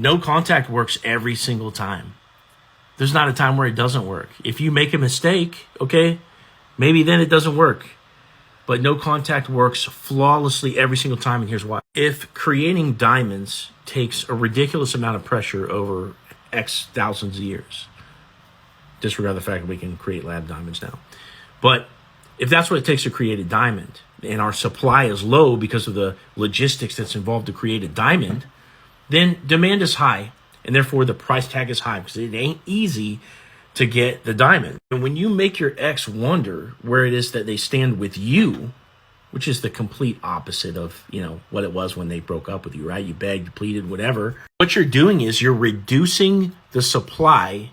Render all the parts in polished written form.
No contact works every single time. There's not a time where it doesn't work. If you make a mistake, okay, maybe then it doesn't work. But no contact works flawlessly every single time, and here's why. If creating diamonds takes a ridiculous amount of pressure over X thousands of years, disregard the fact that we can create lab diamonds now. But if that's what it takes to create a diamond, and our supply is low because of the logistics that's involved to create a diamond, then demand is high, and therefore the price tag is high because it ain't easy to get the diamond. And when you make your ex wonder where it is that they stand with you, which is the complete opposite of, what it was when they broke up with you, right? You begged, you pleaded, whatever. What you're doing is you're reducing the supply.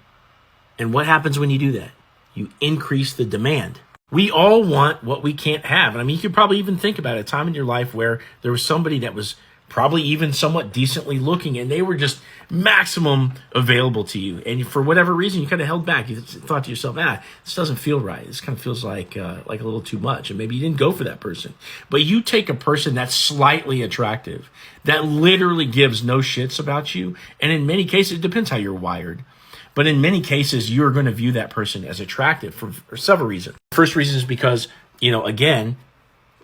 And what happens when you do that? You increase the demand. We all want what we can't have. And I mean, you could probably even think about a time in your life where there was somebody that was probably even somewhat decently looking, and they were just maximum available to you. And for whatever reason, you kind of held back. You thought to yourself, this doesn't feel right. This kind of feels like a little too much. And maybe you didn't go for that person. But you take a person that's slightly attractive, that literally gives no shits about you. And in many cases, it depends how you're wired. But in many cases, you're going to view that person as attractive for several reasons. First reason is because, again,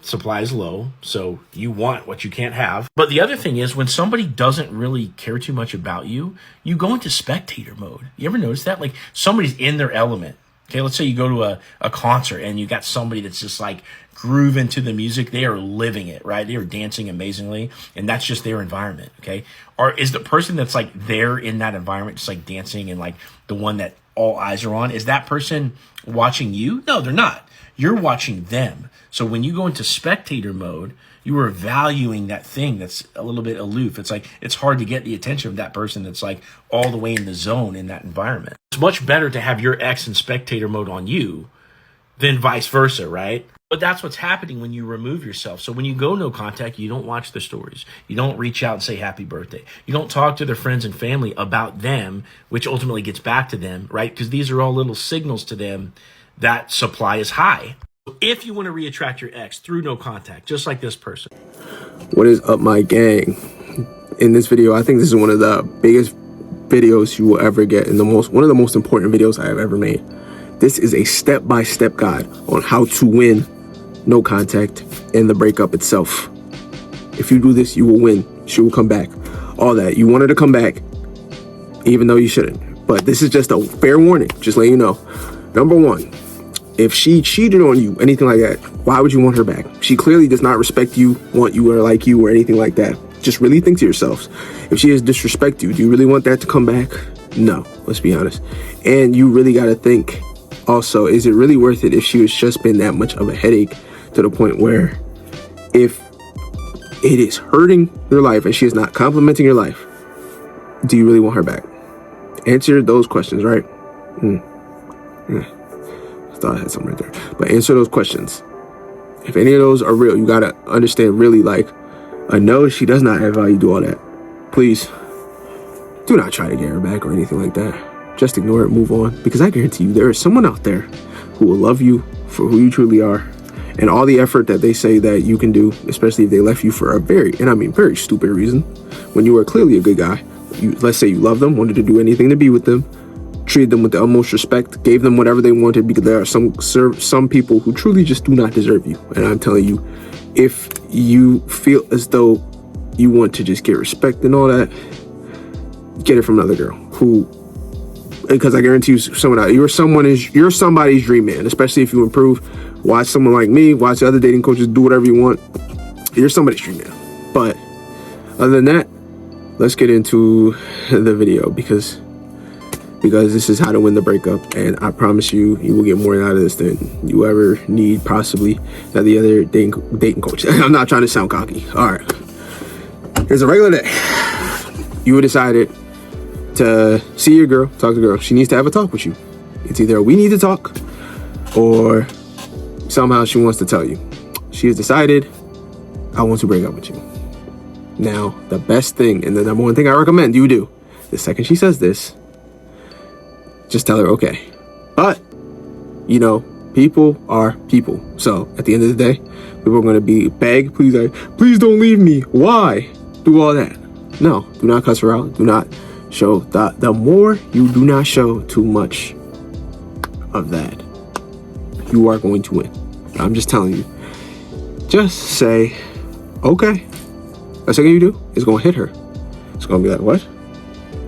supply is low, so you want what you can't have. But the other thing is when somebody doesn't really care too much about you, you go into spectator mode. You ever notice that? Like somebody's in their element. Okay, let's say you go to a concert and you got somebody that's just like grooving to the music. They are living it, right? They are dancing amazingly, and that's just their environment, okay? Or is the person that's like there in that environment just like dancing and like the one that all eyes are on, is that person watching you? No, they're not. You're watching them. So when you go into spectator mode, you are valuing that thing that's a little bit aloof. It's like, it's hard to get the attention of that person that's like all the way in the zone in that environment. It's much better to have your ex in spectator mode on you than vice versa, right? But that's what's happening when you remove yourself. So when you go no contact, you don't watch the stories. You don't reach out and say happy birthday. You don't talk to their friends and family about them, which ultimately gets back to them, right? Because these are all little signals to them that supply is high. If you want to reattract your ex through no contact, just like this person. What is up, my gang? In this video, I think this is one of the biggest videos you will ever get, and one of the most important videos I have ever made. This is a step-by-step guide on how to win no contact and the breakup itself. If you do this, you will win. She will come back. All that. You wanted to come back, even though you shouldn't. But this is just a fair warning. Just letting you know. Number one, if she cheated on you, anything like that, why would you want her back? She clearly does not respect you, want you, or like you, or anything like that. Just really think to yourselves. If she has disrespect you, do you really want that to come back? No, let's be honest. And you really got to think also, is it really worth it if she has just been that much of a headache to the point where if it is hurting your life and she is not complimenting your life, do you really want her back? Answer those questions, right? I thought I had something right there. But answer those questions. If any of those are real, you gotta understand really, like, no, she does not have value, do all that. Please do not try to get her back or anything like that. Just ignore it, move on. Because I guarantee you there is someone out there who will love you for who you truly are. And all the effort that they say that you can do, especially if they left you for a very stupid reason, when you were clearly a good guy. Let's say you love them, wanted to do anything to be with them, treated them with the utmost respect, gave them whatever they wanted, because there are some people who truly just do not deserve you. And I'm telling you, if you feel as though you want to just get respect and all that, get it from another girl because I guarantee you, you're somebody's dream man, especially if you improve. Watch someone like me, watch the other dating coaches, do whatever you want. You're somebody's dream man. But other than that, let's get into the video because this is how to win the breakup, and I promise you, you will get more out of this than you ever need, possibly, that the other dating coach. I'm not trying to sound cocky. All right. Here's a regular day. You decided to see your girl, talk to the girl. She needs to have a talk with you. It's either we need to talk or somehow she wants to tell you. She has decided, I want to break up with you. Now, the best thing and the number one thing I recommend you do, the second she says this, just tell her, okay. But, people are people. So, at the end of the day, people are going to be beg, please don't leave me. Why? Do all that. No, do not cuss her out. Do not show the more you do not show too much of that, you are going to win. I'm just telling you. Just say, okay. The second you do is going to hit her. It's going to be like, what?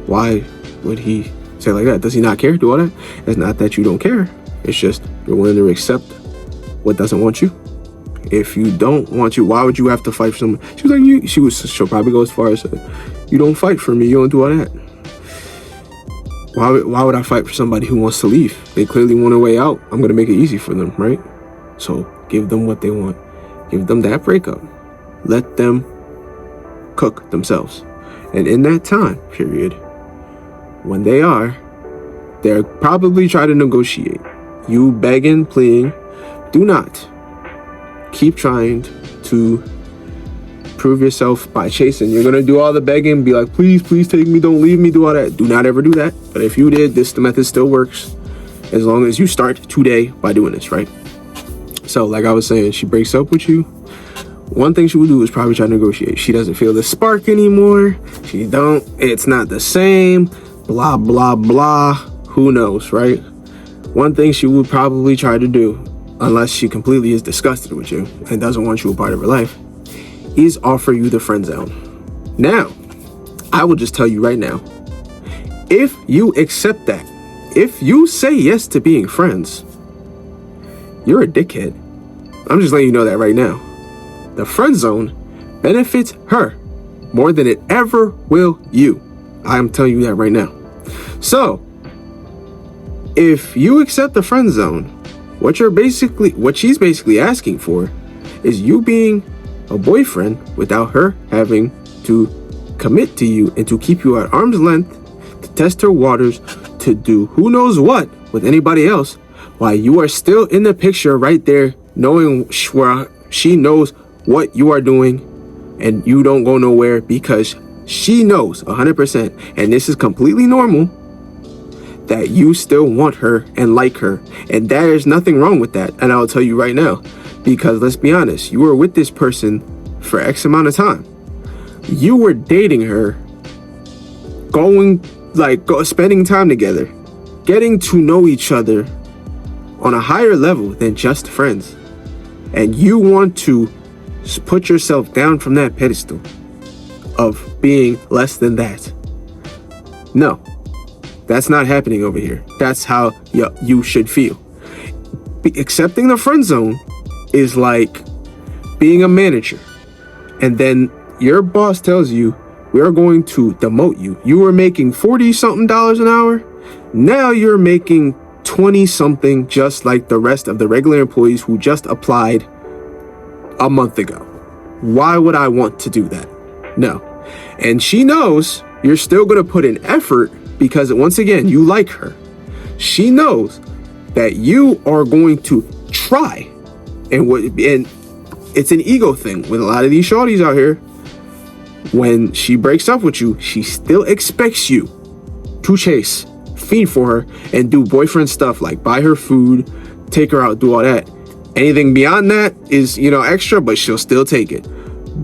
Why would he say like that? Does he not care? Do all that? It's not that you don't care. It's just you're willing to accept what doesn't want you. If you don't want you, why would you have to fight for someone? She was like, she'll probably go as far as, you don't fight for me. You don't do all that. Why would I fight for somebody who wants to leave? They clearly want a way out. I'm going to make it easy for them, right? So give them what they want. Give them that breakup. Let them cook themselves. And in that time period, when they'll probably try to negotiate. You begging, pleading, do not keep trying to prove yourself by chasing. You're going to do all the begging, be like, please, please take me, don't leave me, do all that. Do not ever do that. But if you did, the method still works as long as you start today by doing this, right? So like I was saying, she breaks up with you. One thing she would do is probably try to negotiate. She doesn't feel the spark anymore. It's not the same, blah, blah, blah. Who knows, right? One thing she would probably try to do, unless she completely is disgusted with you and doesn't want you a part of her life, is offer you the friend zone. Now, I will just tell you right now, if you accept that, if you say yes to being friends, you're a dickhead. I'm just letting you know that right now. The friend zone benefits her more than it ever will you. I'm telling you that right now. So, if you accept the friend zone, what she's basically asking for is you being a boyfriend without her having to commit to you and to keep you at arm's length, to test her waters, to do who knows what with anybody else, while you are still in the picture right there, knowing where she knows what you are doing and you don't go nowhere because she knows 100%, and this is completely normal, that you still want her and like her. And there is nothing wrong with that. And I'll tell you right now, because let's be honest, you were with this person for X amount of time. You were dating her, spending time together, getting to know each other on a higher level than just friends. And you want to put yourself down from that pedestal of being less than that. No, that's not happening over here. That's how you should feel. Accepting the friend zone is like being a manager, and then your boss tells you, we're going to demote you. You were making $40-something an hour. Now you're making 20-something, just like the rest of the regular employees who just applied a month ago. Why would I want to do that? No. And she knows you're still going to put in effort because, once again, you like her. She knows that you are going to try. And it's an ego thing with a lot of these shorties out here. When she breaks up with you, she still expects you to chase, feed for her, and do boyfriend stuff like buy her food, take her out, do all that. Anything beyond that is, extra, but she'll still take it.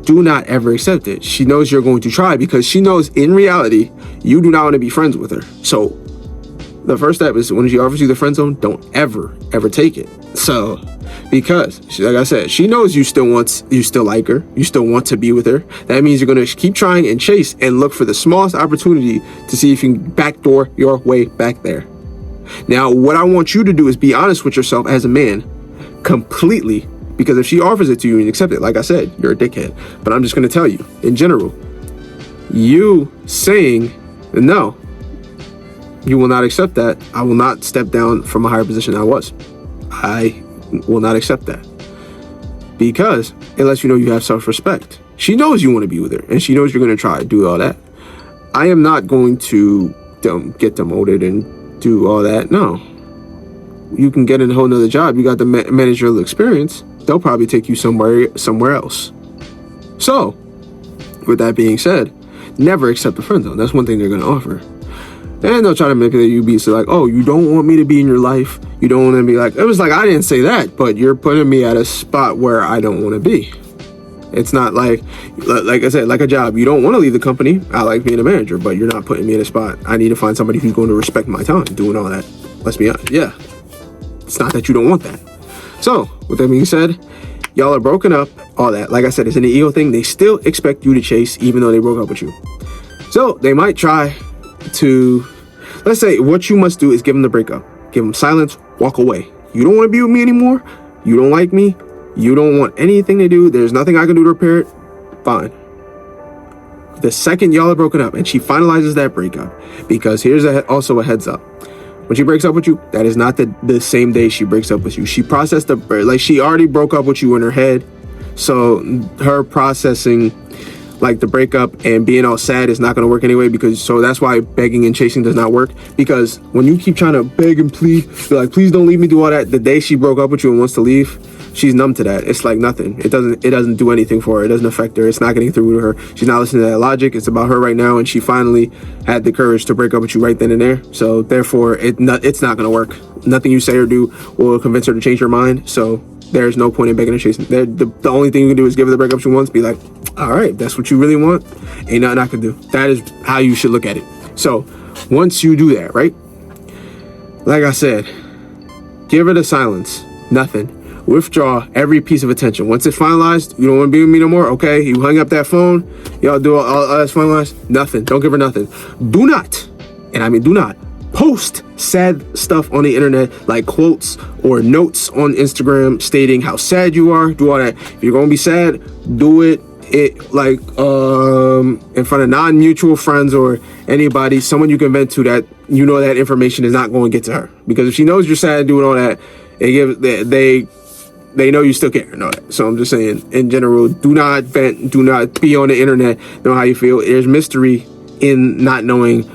Do not ever accept it. She knows you're going to try because she knows in reality you do not want to be friends with her. So the first step is when she offers you the friend zone, don't ever take it. So because like I said, she knows you still like her, you still want to be with her. That means you're going to keep trying and chase and look for the smallest opportunity to see if you can backdoor your way back there. Now, what I want you to do is be honest with yourself as a man completely, because if she offers it to you and you accept it, like I said, you're a dickhead. But I'm just going to tell you, in general, you saying no, you will not accept that. I will not step down from a higher position I was. I will not accept that. Because unless you have self-respect. She knows you want to be with her, and she knows you're going to try to do all that. I am not going to get demoted and do all that. No. You can get in a whole nother job. You got the managerial experience. They'll probably take you somewhere else. So, with that being said, never accept a friend zone. That's one thing they're going to offer. And they'll try to make it you be so like, oh, you don't want me to be in your life. You don't want to be like, it was like, I didn't say that, but you're putting me at a spot where I don't want to be. It's not like I said, like a job. You don't want to leave the company. I like being a manager, but you're not putting me in a spot. I need to find somebody who's going to respect my time doing all that. Let's be honest. Yeah. It's not that you don't want that. So, with that being said, y'all are broken up, all that. Like I said, it's an ego thing. They still expect you to chase even though they broke up with you. So, they might try to, let's say, what you must do is give them the breakup. Give them silence, walk away. You don't want to be with me anymore. You don't like me. You don't want anything to do. There's nothing I can do to repair it. Fine. The second y'all are broken up and she finalizes that breakup, because here's also a heads up. When she breaks up with you, that is not the same day she breaks up with you. She processed she already broke up with you in her head. So her processing like the breakup and being all sad is not going to work anyway, so that's why begging and chasing does not work. Because when you keep trying to beg and plead, you're like, please don't leave me, do all that, the day she broke up with you and wants to leave, she's numb to that. It's like nothing. It doesn't do anything for her. It doesn't affect her. It's not getting through to her. She's not listening to that logic. It's about her right now, and she finally had the courage to break up with you right then and there. So therefore, it's not going to work. Nothing you say or do will convince her to change her mind. So there's no point in begging and chasing. The only thing you can do is give her the breakup she wants. Be like, all right, that's what you really want. Ain't nothing I can do. That is how you should look at it. So once you do that, right? Like I said, give her the silence. Nothing. Withdraw every piece of attention. Once it's finalized, you don't want to be with me no more. Okay, you hung up that phone. Y'all do all that's finalized. Nothing. Don't give her nothing. Do not, and I mean do not, post sad stuff on the internet like quotes or notes on Instagram stating how sad you are. Do all that. If you're gonna be sad, do it like in front of non-mutual friends or anybody, someone you can vent to that you know that information is not going to get to her. Because if she knows you're sad doing all that, they know you still care and all that. So I'm just saying, in general, do not vent, do not be on the internet, know how you feel. There's mystery in not knowing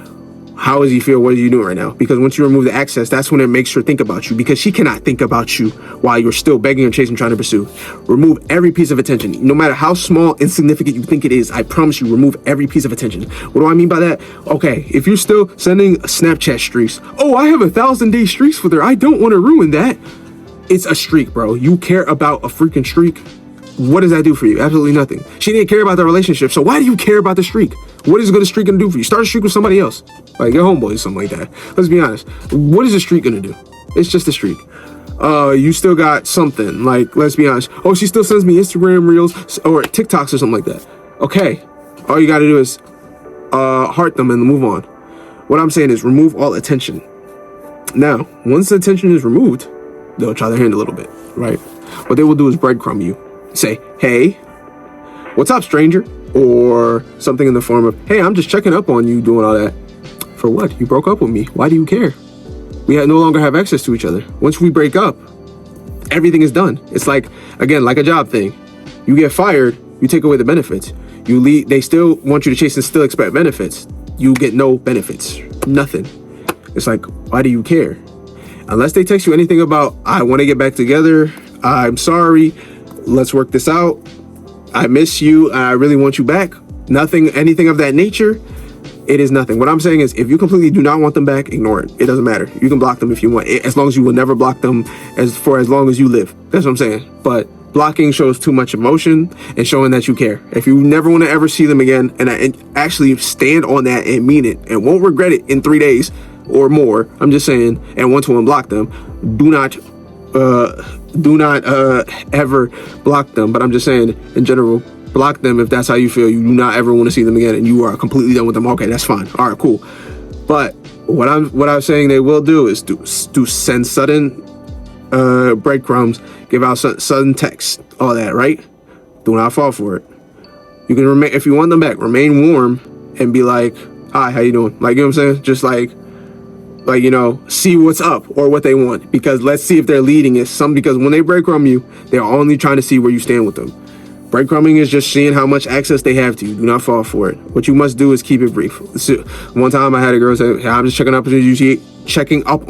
how does he feel, what are you doing right now? Because once you remove the access, that's when it makes her think about you, because she cannot think about you while you're still begging and chasing, trying to pursue. Remove every piece of attention. No matter how small, insignificant you think it is, I promise you, remove every piece of attention. What do I mean by that? Okay, if you're still sending Snapchat streaks, oh, I have 1,000-day streaks with her, I don't want to ruin that. It's a streak, bro. You care about a freaking streak. What does that do for you? Absolutely nothing. She didn't care about the relationship, so why do you care about the streak? What is a streak gonna do for you? Start a streak with somebody else, like your homeboy or something like that. Let's be honest. What is a streak gonna do? It's just a streak. You still got something, like, let's be honest. Oh, she still sends me Instagram reels or TikToks or something like that. Okay, all you gotta do is heart them and move on. What I'm saying is remove all attention. Now, once the attention is removed, they'll try their hand a little bit, right? What they will do is breadcrumb you. Say, hey, what's up, stranger? Or something in the form of, hey, I'm just checking up on you, doing all that. For what? You broke up with me. Why do you care? We no longer have access to each other. Once we break up, everything is done. It's like, again, like a job thing. You get fired, you take away the benefits. You leave, they still want you to chase and still expect benefits. You get no benefits. Nothing. It's like, why do you care? Unless they text you anything about, I want to get back together, I'm sorry, let's work this out, I miss you, I really want you back. Nothing, anything of that nature, it is nothing. What I'm saying is, if you completely do not want them back, ignore it. It doesn't matter. You can block them if you want, as long as you will never block them for as long as you live. That's what I'm saying. But blocking shows too much emotion and showing that you care. If you never want to ever see them again, and actually stand on that and mean it, and won't regret it in 3 days or more, I'm just saying, and want to unblock them, do not ever block them. But I'm just saying, in general, block them if that's how you feel. You do not ever want to see them again and you are completely done with them. Okay, that's fine. All right, cool. But what I'm saying they will do is do send sudden breadcrumbs, give out sudden texts, all that, right? Do not fall for it. You can remain, if you want them back, remain warm and be like, hi, how you doing? Like, you know what I'm saying? Just like, you know, see what's up or what they want. Because let's see if they're leading it. Because when they breadcrumb you, they're only trying to see where you stand with them. Breadcrumbing is just seeing how much access they have to you. Do not fall for it. What you must do is keep it brief. So, one time I had a girl say, hey, I'm just checking up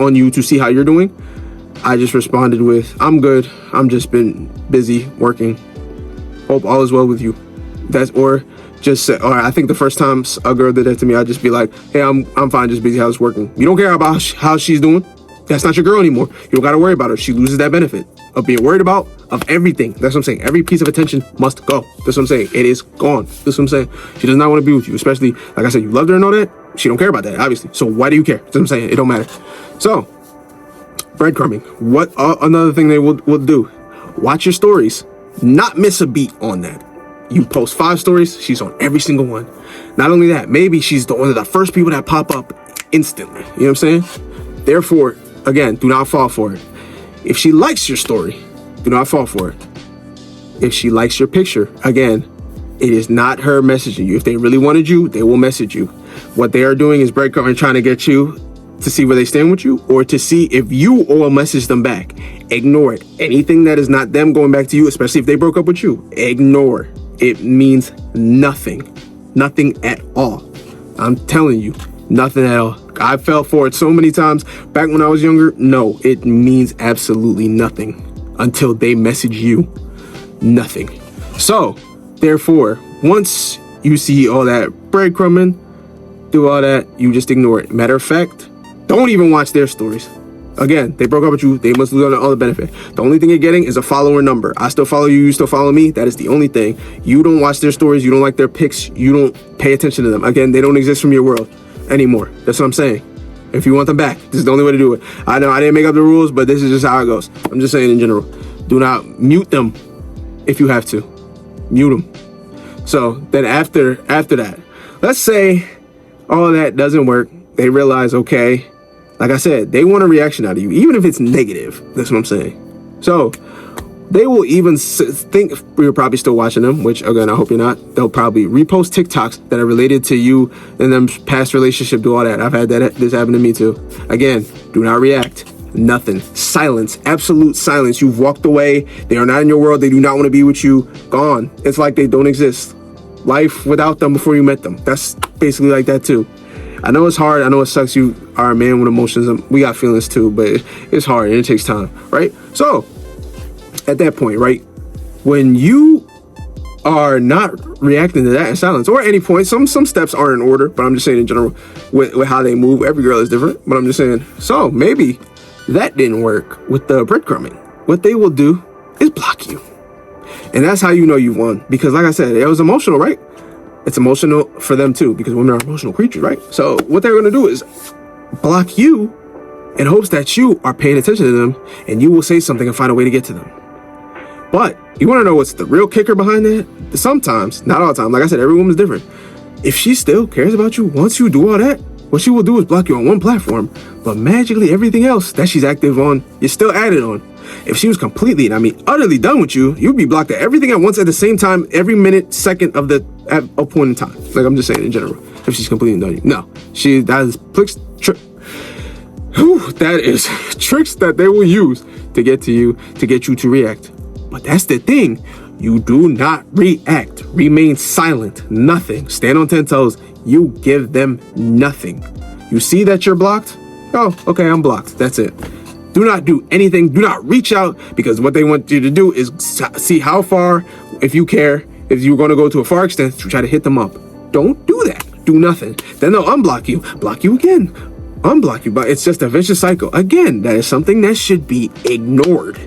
on you to see how you're doing. I just responded with, I'm good. I'm just been busy working. Hope all is well with you. Or I think the first time a girl did that to me, I'd just be like, hey, I'm fine, just busy, how's working? You don't care about how she's doing. That's not your girl anymore. You don't got to worry about her. She loses that benefit. of being worried about, of everything. That's what I'm saying. Every piece of attention must go. That's what I'm saying. It is gone. That's what I'm saying. She does not want to be with you, especially, like I said, you loved her and all that. She don't care about that, obviously. So why do you care? That's what I'm saying. It don't matter. So, breadcrumbing. What another thing they will do. Watch your stories. Not miss a beat on that. You post 5 stories, she's on every single one. Not only that, maybe she's one of the first people that pop up instantly. You know what I'm saying? Therefore, again, do not fall for it. If she likes your story, do not fall for it. If she likes your picture, again, it is not her messaging you. If they really wanted you, they will message you. What they are doing is breadcrumbing, trying to get you to see where they stand with you, or to see if you will message them back. Ignore it. Anything that is not them going back to you, especially if they broke up with you, ignore. It means nothing. Nothing at all. I'm telling you, nothing at all. I fell for it so many times back when I was younger. No, it means absolutely nothing until they message you. Nothing. So, therefore, once you see all that breadcrumbing, do all that, you just ignore it. Matter of fact, don't even watch their stories. Again, they broke up with you. They must lose all the benefit. The only thing you're getting is a follower number. I still follow you. You still follow me. That is the only thing. You don't watch their stories. You don't like their pics. You don't pay attention to them. Again, they don't exist from your world anymore. That's what I'm saying. If you want them back, this is the only way to do it. I know I didn't make up the rules, but this is just how it goes. I'm just saying in general. Do not mute them if you have to. Mute them. So then after that, let's say all that doesn't work. They realize, okay, like I said, they want a reaction out of you, even if it's negative. That's what I'm saying. So they will even think you're probably still watching them, which, again, I hope you're not. They'll probably repost TikToks that are related to you and them past relationship, do all that. I've had this happen to me too. Again, do not react. Nothing. Silence. Absolute silence. You've walked away. They are not in your world. They do not want to be with you. Gone. It's like they don't exist. Life without them before you met them. That's basically like that too. I know it's hard. I know it sucks. You are a man with emotions. We got feelings too, but it's hard and it takes time, right? So at that point, right, when you are not reacting to that in silence, or at any point, some steps aren't in order, but I'm just saying in general with how they move. Every girl is different, but I'm just saying. So maybe that didn't work with the breadcrumbing. What they will do is block you, and that's how you know you won. Because, like I said, it was emotional, right? It's emotional for them too, because women are emotional creatures, right? So what they're going to do is block you in hopes that you are paying attention to them and you will say something and find a way to get to them. But you want to know what's the real kicker behind that? Sometimes, not all the time, like I said, every woman's different. If she still cares about you once you do all that, what she will do is block you on one platform, but magically everything else that she's active on, you're still added on. If she was completely, and I mean utterly done with you, you'd be blocked at everything at once at the same time, every minute, second of the at a point in time. Like I'm just saying in general. If she's completely done with you. No. That is tricks that they will use to get to you, to get you to react. But that's the thing. You do not react. Remain silent. Nothing. Stand on 10 toes. You give them nothing. You see that you're blocked? Oh, okay, I'm blocked. That's it. Do not do anything. Do not reach out, because what they want you to do is see how far, if you care, if you're going to go to a far extent to try to hit them up. Don't do that. Do nothing. Then they'll unblock you, block you again, unblock you. But it's just a vicious cycle. Again, that is something that should be ignored.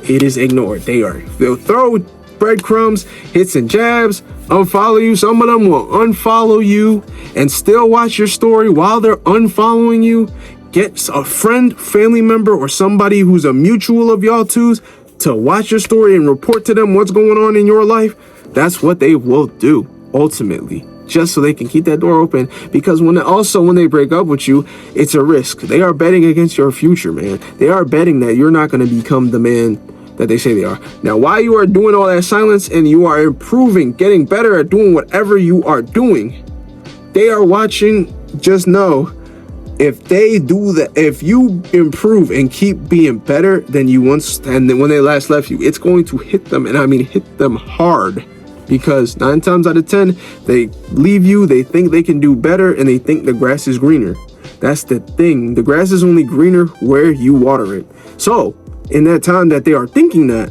It is ignored. They'll throw breadcrumbs, hits and jabs, unfollow you. Some of them will unfollow you and still watch your story while they're unfollowing you. Get a friend, family member, or somebody who's a mutual of y'all two's to watch your story and report to them what's going on in your life. That's what they will do ultimately, just so they can keep that door open. Because when they break up with you, it's a risk. They are betting against your future, man. They are betting that you're not going to become the man that they say they are. Now, while you are doing all that silence and you are improving, getting better at doing whatever you are doing, they are watching. Just know, if they do that, if you improve and keep being better than you once, and then when they last left you, it's going to hit them, and I mean hit them hard. Because 9 times out of 10, they leave you, they think they can do better, and they think the grass is greener. That's the thing. The grass is only greener where you water it. So, in that time that they are thinking that,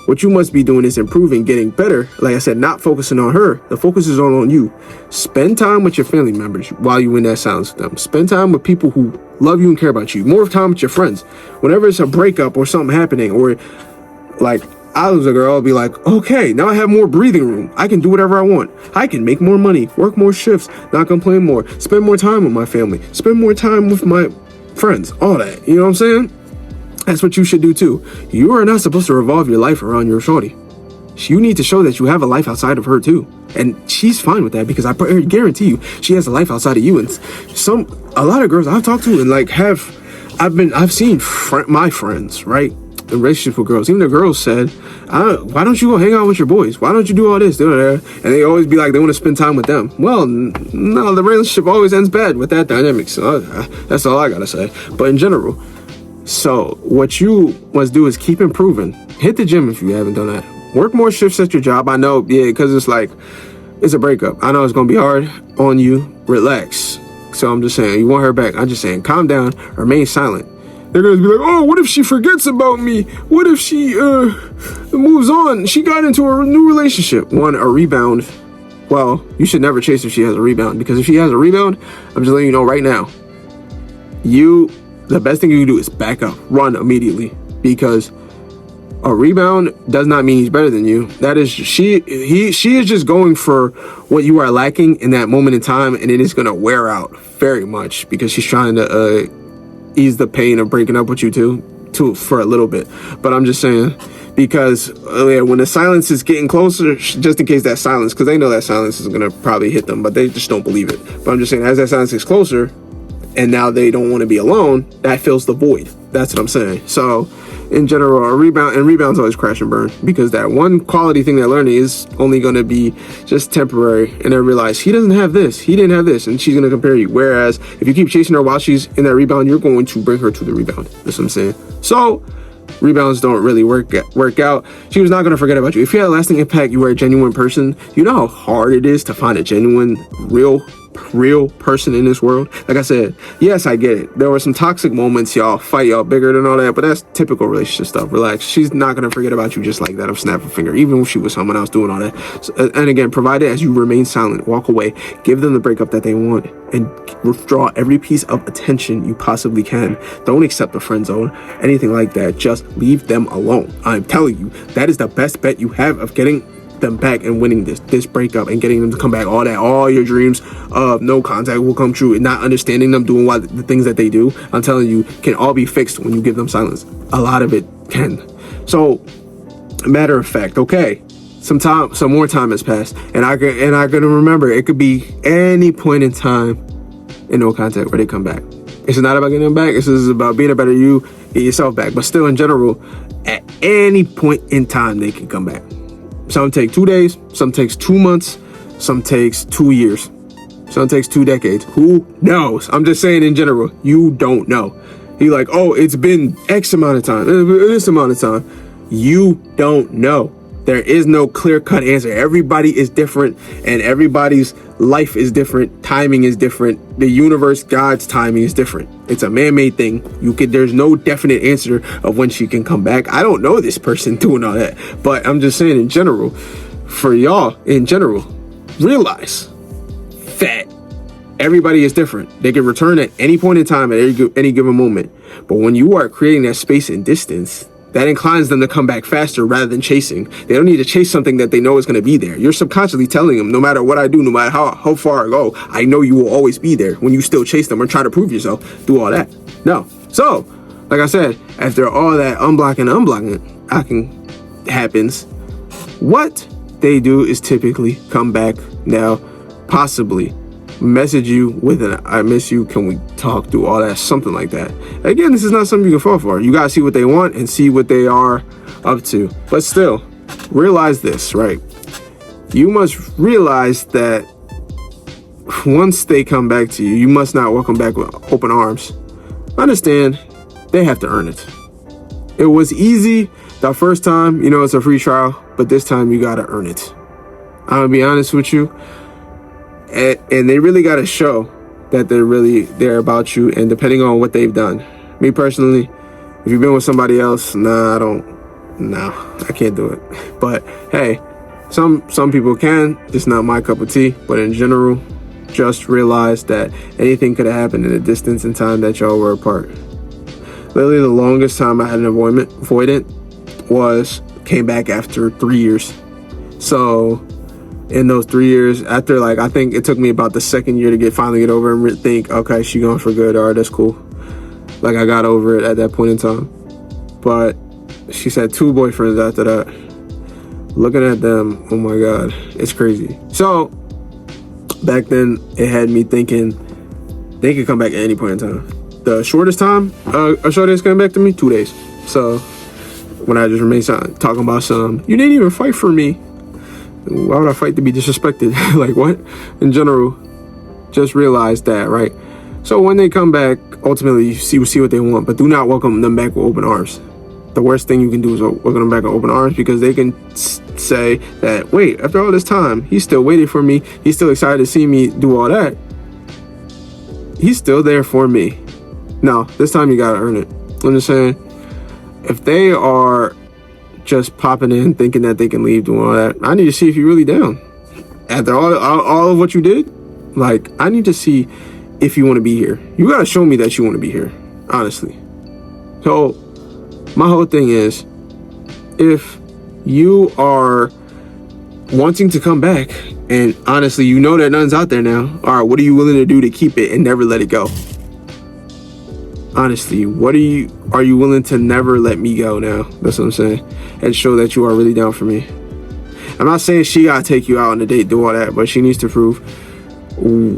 what you must be doing is improving, getting better. Like I said, not focusing on her. The focus is on you. Spend time with your family members while you're in that silence with them. Spend time with people who love you and care about you. More time with your friends. Whenever it's a breakup or something happening, or Like, I was a girl, I'd be like, okay, now I have more breathing room. I can do whatever I want. I can make more money, work more shifts, not complain more, spend more time with my family, spend more time with my friends, all that. You know what I'm saying? That's what you should do too. You are not supposed to revolve your life around your shorty. You need to show that you have a life outside of her too. And she's fine with that, because I guarantee you she has a life outside of you. And a lot of girls I've talked to and like I've seen my friends, right, in relationships with girls. Even the girls said, why don't you go hang out with your boys? Why don't you do all this, do that? And they always be like, they want to spend time with them. Well, no, the relationship always ends bad with that dynamic. So that's all I gotta say. But in general, so what you must do is keep improving. Hit the gym if you haven't done that. Work more shifts at your job. I know, yeah, because it's a breakup. I know it's going to be hard on you. Relax. So I'm just saying, you want her back. I'm just saying, calm down, remain silent. They're going to be like, oh, what if she forgets about me? What if she moves on? She got into a new relationship. A rebound. Well, you should never chase if she has a rebound, because if she has a rebound, I'm just letting you know right now, the best thing you can do is back up, run immediately, because a rebound does not mean he's better than you. That is, she is just going for what you are lacking in that moment in time, and it is going to wear out very much, because she's trying to ease the pain of breaking up with you too for a little bit. But I'm just saying, because when the silence is getting closer, just in case that silence, because they know that silence is going to probably hit them, but they just don't believe it. But I'm just saying, as that silence gets closer, and now they don't want to be alone, that fills the void. That's what I'm saying. So in general, rebounds always crash and burn, because that one quality thing they're learning is only going to be just temporary, and they realize he doesn't have this, he didn't have this, and she's going to compare you. Whereas if you keep chasing her while she's in that rebound, you're going to bring her to the rebound. That's what I'm saying. So rebounds don't really work out. She was not going to forget about you. If you had a lasting impact, you were a genuine person. You know how hard it is to find a genuine, real person in this world. Like I said, yes, I get it. There were some toxic moments, y'all fight, y'all bigger than all that, but that's typical relationship stuff. Relax. She's not going to forget about you just like that of snap a finger, even if she was someone else doing all that. So, and again, provided as you remain silent, walk away, give them the breakup that they want, and withdraw every piece of attention you possibly can. Don't accept the friend zone, anything like that. Just leave them alone. I'm telling you, that is the best bet you have of getting them back and winning this breakup and getting them to come back. All your dreams of no contact will come true, and not understanding them doing the things that they do, I'm telling you, can all be fixed when you give them silence. A lot of it can. So, matter of fact, okay, some more time has passed, and I gotta remember, it could be any point in time in no contact where they come back. It's not about getting them back. This is about being a better you, get yourself back. But still, in general, at any point in time, they can come back. Some take 2 days, some takes 2 months, some takes 2 years, some takes 2 decades. Who knows? I'm just saying in general, you don't know. You're like, oh, it's been X amount of time, this amount of time. You don't know. There is no clear-cut answer. Everybody is different, and everybody's life is different. Timing is different. The universe, God's timing is different. It's a man-made thing. There's no definite answer of when she can come back. I don't know this person doing all that, but I'm just saying in general, for y'all in general, realize that everybody is different. They can return at any point in time at any given moment. But when you are creating that space and distance, that inclines them to come back faster rather than chasing. They don't need to chase something that they know is going to be there. You're subconsciously telling them, no matter what I do, no matter how far I go, I know you will always be there. When you still chase them or try to prove yourself, do all that. No. So, like I said, after all that unblocking happens, what they do is typically come back now, possibly message you with an I miss you, can we talk, do all that, something like that. Again, this is not something you can fall for. You gotta see what they want and see what they are up to. But still, realize this, right? You must realize that once they come back to you, you must not welcome back with open arms. Understand, they have to earn it. It was easy the first time, it's a free trial, but this time you gotta earn it. I'm gonna be honest with you. And they really got to show that they're really there about you, and depending on what they've done. Me personally, if you've been with somebody else, I can't do it. But hey, some people can, just not my cup of tea. But in general, just realize that anything could have happened in the distance and time that y'all were apart. Literally the longest time I had an avoidant was came back after 3 years. So in those 3 years, after like, I think it took me about the second year to finally get over and think, okay, she going for good. All right, that's cool. Like, I got over it at that point in time. But she's had 2 boyfriends after that. Looking at them, oh my God, it's crazy. So back then, it had me thinking they could come back at any point in time. The shortest time a shorty is coming back to me, 2 days. So when I just remain silent, talking about you didn't even fight for me. Why would I fight to be disrespected? Like, what? In general, just realize that, right? So when they come back, ultimately, you see what they want, but do not welcome them back with open arms. The worst thing you can do is welcome them back with open arms, because they can say that, wait, after all this time, he's still waiting for me. He's still excited to see me do all that. He's still there for me. No, this time you gotta earn it. I'm just saying, if they are just popping in thinking that they can leave, doing all that, I need to see if you're really down. After all of what you did, like, I need to see if you want to be here. You gotta show me that you want to be here, honestly. So my whole thing is, if you are wanting to come back and honestly you know that none's out there now, all right, what are you willing to do to keep it and never let it go? Honestly, are you willing to never let me go now? That's what I'm saying. And show that you are really down for me. I'm not saying she gotta take you out on a date, do all that, but she needs to prove,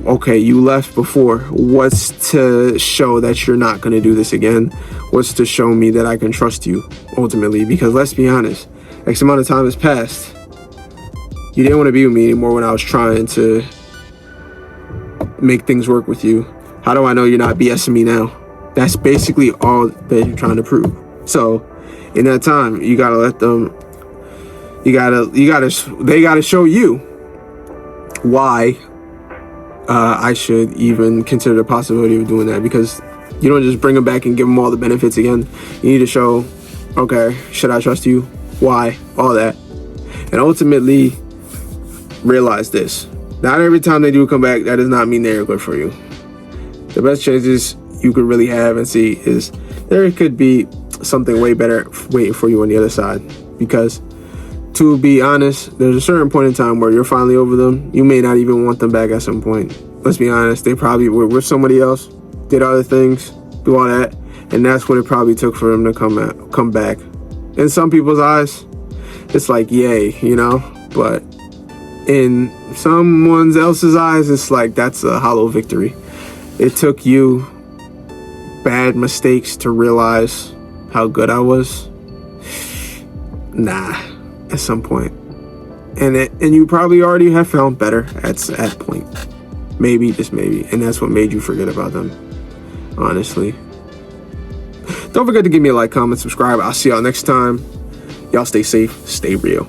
okay, you left before. What's to show that you're not gonna do this again? What's to show me that I can trust you, ultimately? Because let's be honest, X amount of time has passed. You didn't want to be with me anymore when I was trying to make things work with you. How do I know you're not BSing me now? That's basically all that you're trying to prove. So in that time, you gotta let them, they gotta show you why I should even consider the possibility of doing that. Because you don't just bring them back and give them all the benefits again. You need to show, okay, should I trust you? Why? All that. And ultimately realize this: not every time they do come back, that does not mean they're good for you. The best chances you could really have and see is there could be something way better waiting for you on the other side. Because to be honest, there's a certain point in time where you're finally over them. You may not even want them back at some point. Let's be honest, they probably were with somebody else, did other things, do all that, and that's what it probably took for them to come back. In some people's eyes, it's like, yay, you know, but in someone else's eyes, it's like, that's a hollow victory. It took you bad mistakes to realize how good I was. Nah, at some point. And you probably already have found better at that point. Maybe, just maybe. And that's what made you forget about them, honestly. Don't forget to give me a like, comment, subscribe. I'll see y'all next time. Y'all stay safe, stay real.